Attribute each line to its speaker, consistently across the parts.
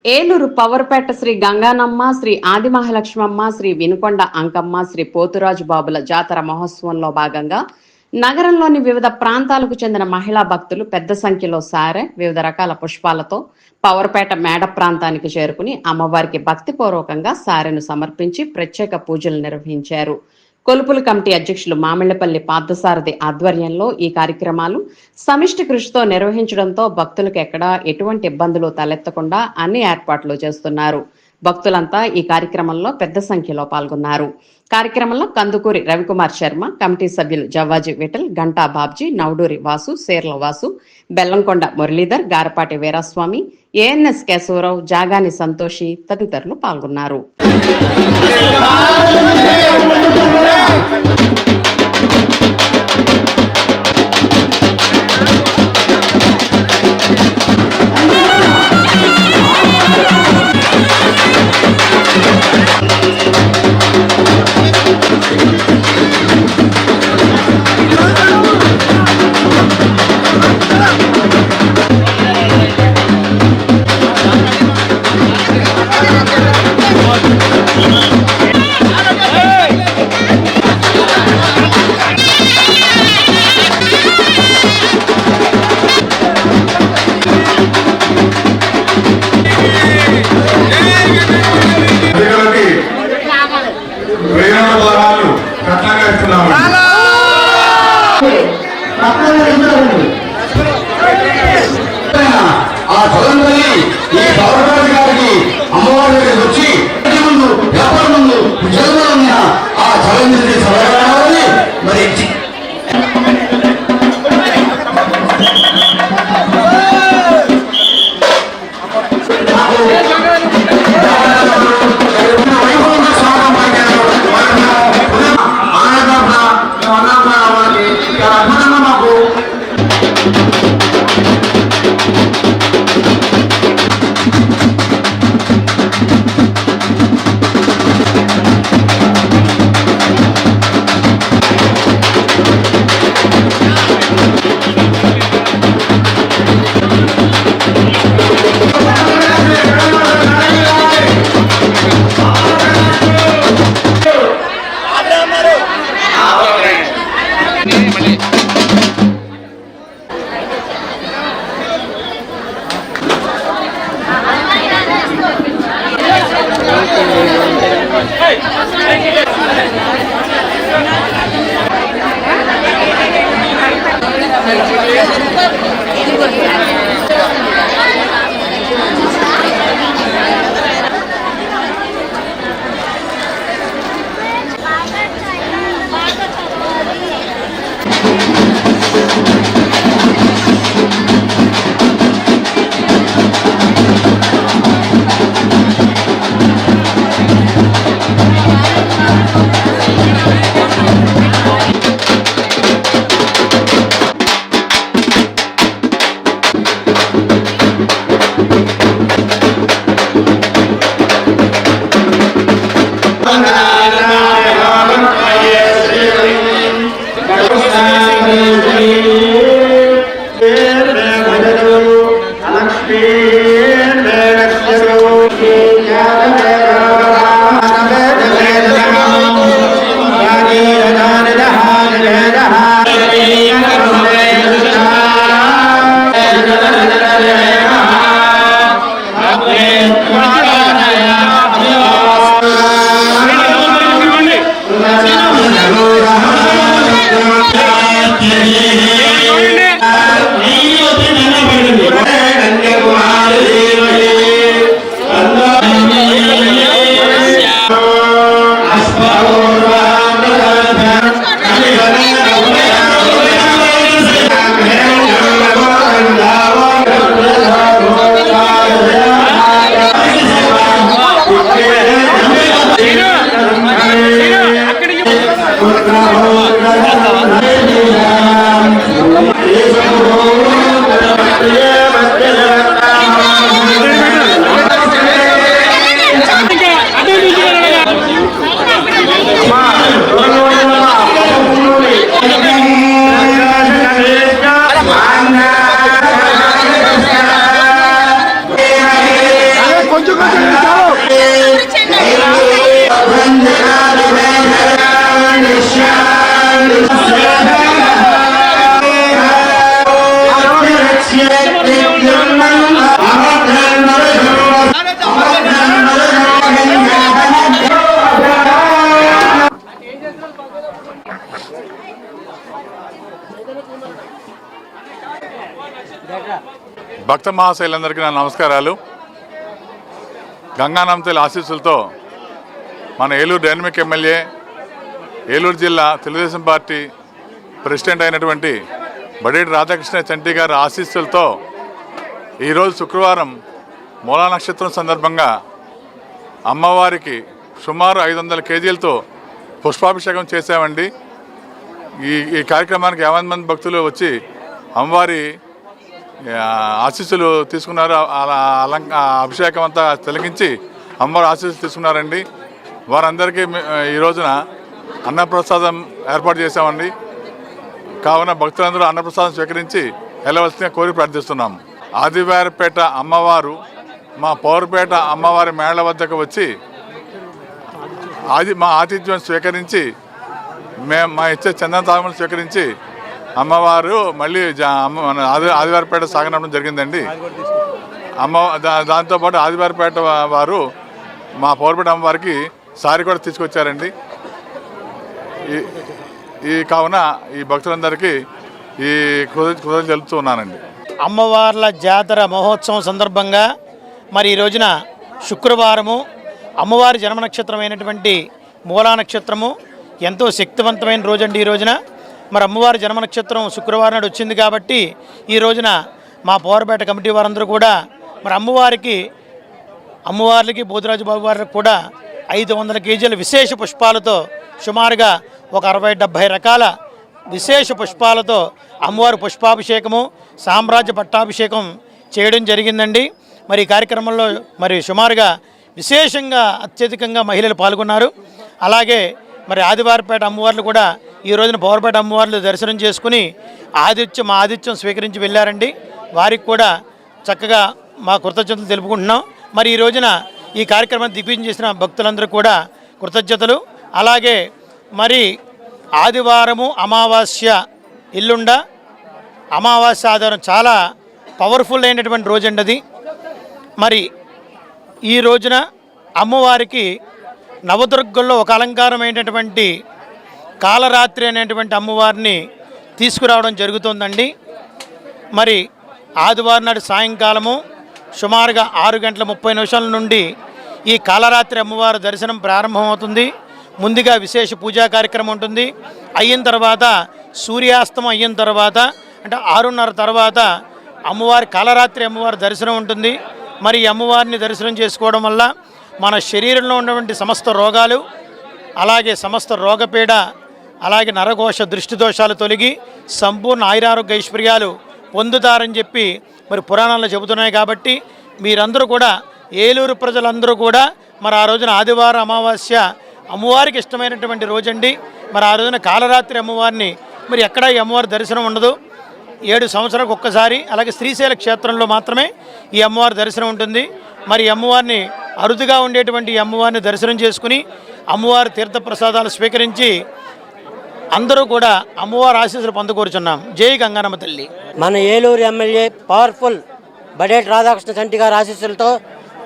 Speaker 1: ఏలూరు పవర్పేట శ్రీ గంగానమ్మ, శ్రీ ఆదిమహాలక్ష్మమ్మ, శ్రీ వినుకొండ అంకమ్మ, శ్రీ పోతురాజు బాబుల జాతర మహోత్సవంలో భాగంగా నగరంలోని వివిధ ప్రాంతాలకు చెందిన మహిళా భక్తులు పెద్ద సంఖ్యలో సారె వివిధ రకాల పుష్పాలతో పవర్పేట మేడ ప్రాంతానికి చేరుకుని అమ్మవారికి భక్తిపూర్వకంగా సారెను సమర్పించి ప్రత్యేక పూజలు నిర్వహించారు. కొలుపుల కమిటీ అధ్యక్షులు మామిళ్లపల్లి పార్థసారథి ఆధ్వర్యంలో ఈ కార్యక్రమాలు సమిష్టి కృషితో నిర్వహించడంతో భక్తులకు ఎక్కడా ఎటువంటి ఇబ్బందులు తలెత్తకుండా అన్ని ఏర్పాట్లు చేస్తున్నారు. భక్తులంతా ఈ కార్యక్రమంలో పెద్ద సంఖ్యలో పాల్గొన్నారు. కార్యక్రమంలో కందుకూరి రవికుమార్ శర్మ, కమిటీ సభ్యులు జవ్వాజీ విఠల్, గంటా బాబ్జీ, నవడూరి వాసు, సేర్ల వాసు, బెల్లంకొండ మురళీధర్, గారపాటి వీరాస్వామి, ఏఎన్ఎస్ కేశవరావు, జాగాని సంతోషి తదితరులు పాల్గొన్నారు.
Speaker 2: భక్త మహాశైలందరికీ నా నమస్కారాలు. గంగానమ్మ తల్లి ఆశీస్సులతో మన ఏలూరు డైనమిక్ ఎమ్మెల్యే, ఏలూరు జిల్లా తెలుగుదేశం పార్టీ ప్రెసిడెంట్ అయినటువంటి బడేటి రాధాకృష్ణ చంటి గారి ఆశీస్సులతో ఈరోజు శుక్రవారం మూలా నక్షత్రం సందర్భంగా అమ్మవారికి సుమారు 500 కేజీలతో పుష్పాభిషేకం చేశామండి. ఈ కార్యక్రమానికి 50 మంది భక్తులు వచ్చి అమ్మవారి ఆశీస్సులు తీసుకున్నారు. అభిషేకం అంతా తిలకించి అమ్మవారి ఆశీస్సులు తీసుకున్నారండి. వారందరికీ ఈ రోజున అన్నప్రసాదం ఏర్పాటు చేశామండి. కావున భక్తులందరూ అన్నప్రసాదం స్వీకరించి వెళ్ళవలసిందిగా కోరి ప్రార్థిస్తున్నాము. ఆదివారిపేట అమ్మవారు మా పౌరపేట అమ్మవారి మేళ వద్దకు వచ్చి మా ఆతిథ్యం స్వీకరించి మా ఇచ్చే చందన తామలు స్వీకరించి అమ్మవారు మళ్ళీ ఆదివారిపేట సాగనడం జరిగిందండి. దాంతోపాటు ఆదివారిపేట వారు మా పౌరపేట అమ్మవారికి సారీ కూడా తీసుకొచ్చారండి. కావున ఈ భక్తులందరికీ ఈ కృతజ్ఞతలు తెలుపుతూ ఉన్నానండి.
Speaker 3: అమ్మవార్ల జాతర మహోత్సవం సందర్భంగా మరి ఈ రోజున శుక్రవారము అమ్మవారి జన్మ నక్షత్రమైనటువంటి మూలా నక్షత్రము ఎంతో శక్తివంతమైన రోజండి. ఈ రోజున మరి అమ్మవారి జన్మ నక్షత్రం శుక్రవారం నాడు వచ్చింది కాబట్టి ఈ రోజున మా పౌరపేట కమిటీ వారందరూ కూడా మరి అమ్మవార్లకి పోతురాజు బాబు వారికి కూడా 500 కేజీల విశేష పుష్పాలతో సుమారుగా ఒక 60-70 రకాల విశేష పుష్పాలతో అమ్మవారి పుష్పాభిషేకము, సామ్రాజ్య పట్టాభిషేకం చేయడం జరిగిందండి. మరి ఈ కార్యక్రమంలో మరి సుమారుగా విశేషంగా అత్యధికంగా మహిళలు పాల్గొన్నారు. అలాగే మరి ఆదివారిపేట అమ్మవార్లు కూడా ఈ రోజున పౌరపేట అమ్మవార్లు దర్శనం చేసుకుని మా ఆతిథ్యం స్వీకరించి వెళ్ళారండి. వారికి కూడా చక్కగా మా కృతజ్ఞతలు తెలుపుకుంటున్నాం. మరి ఈ రోజున ఈ కార్యక్రమాన్ని దిగ్విజయం చేసిన భక్తులందరూ కూడా కృతజ్ఞతలు. అలాగే మరి ఆదివారము అమావాస్య ఎల్లుండ అమావాస్య ఆధారం చాలా పవర్ఫుల్ అయినటువంటి రోజండి అది. మరి ఈ రోజున అమ్మవారికి నవదుర్గల్లో ఒక అలంకారమైనటువంటి కాలరాత్రి అనేటువంటి అమ్మవారిని తీసుకురావడం జరుగుతుందండి. మరి ఆదివారం నాడు సాయంకాలము సుమారుగా 6:30 నుండి ఈ కాలరాత్రి అమ్మవారి దర్శనం ప్రారంభమవుతుంది. ముందుగా విశేష పూజా కార్యక్రమం ఉంటుంది. అయిన తర్వాత సూర్యాస్తమం అయిన తర్వాత అంటే 6:30 తర్వాత అమ్మవారి కాలరాత్రి అమ్మవారి దర్శనం ఉంటుంది. మరి ఈ అమ్మవారిని దర్శనం చేసుకోవడం వల్ల మన శరీరంలో ఉన్నటువంటి సమస్త రోగాలు, అలాగే సమస్త రోగపీడ, అలాగే నరఘోష దృష్టి దోషాలు తొలగి సంపూర్ణ ఆయురారోగ్య ఐశ్వర్యాలు పొందుతారని చెప్పి మరి పురాణాల్లో చెబుతున్నాయి. కాబట్టి మీరందరూ కూడా ఏలూరు ప్రజలందరూ కూడా మరి ఆ రోజున ఆదివారం అమావాస్య అమ్మవారికి ఇష్టమైనటువంటి రోజండి. మరి ఆ రోజున కాలరాత్రి అమ్మవారిని మరి ఎక్కడా ఈ అమ్మవారి దర్శనం ఉండదు. 7 సంవత్సరాలకు ఒక్కసారి అలాగే శ్రీశైల క్షేత్రంలో మాత్రమే ఈ అమ్మవారి దర్శనం ఉంటుంది. మరి అమ్మవారిని అరుదుగా ఉండేటువంటి అమ్మవారిని దర్శనం చేసుకుని అమ్మవారి తీర్థప్రసాదాలు స్వీకరించి అందరూ కూడా అమ్మవారి ఆశీస్సులు పొందకూరుచున్నాం. జై గంగానమ్మ తల్లి.
Speaker 4: మన ఏలూరు ఎమ్మెల్యే పవర్ఫుల్ బడేటి రాధాకృష్ణ చంటి గారి ఆశీస్సులతో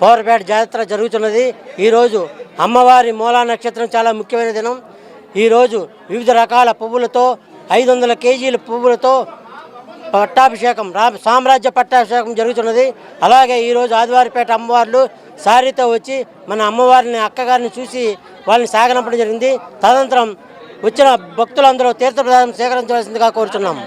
Speaker 4: పౌరపేట జాతర జరుగుతున్నది. ఈరోజు అమ్మవారి మూలా నక్షత్రం చాలా ముఖ్యమైన దినం. ఈరోజు వివిధ రకాల పువ్వులతో 500 కేజీల పువ్వులతో పట్టాభిషేకం సామ్రాజ్య పట్టాభిషేకం జరుగుతున్నది. అలాగే ఈరోజు ఆదివారిపేట అమ్మవార్లు సారీతో వచ్చి మన అమ్మవారిని అక్కగారిని చూసి వాళ్ళని సాగనంపడం జరిగింది. తదనంతరం వచ్చిన భక్తులందరూ తీర్థప్రసాదం సేకరించవలసిందిగా కోరుతున్నాము.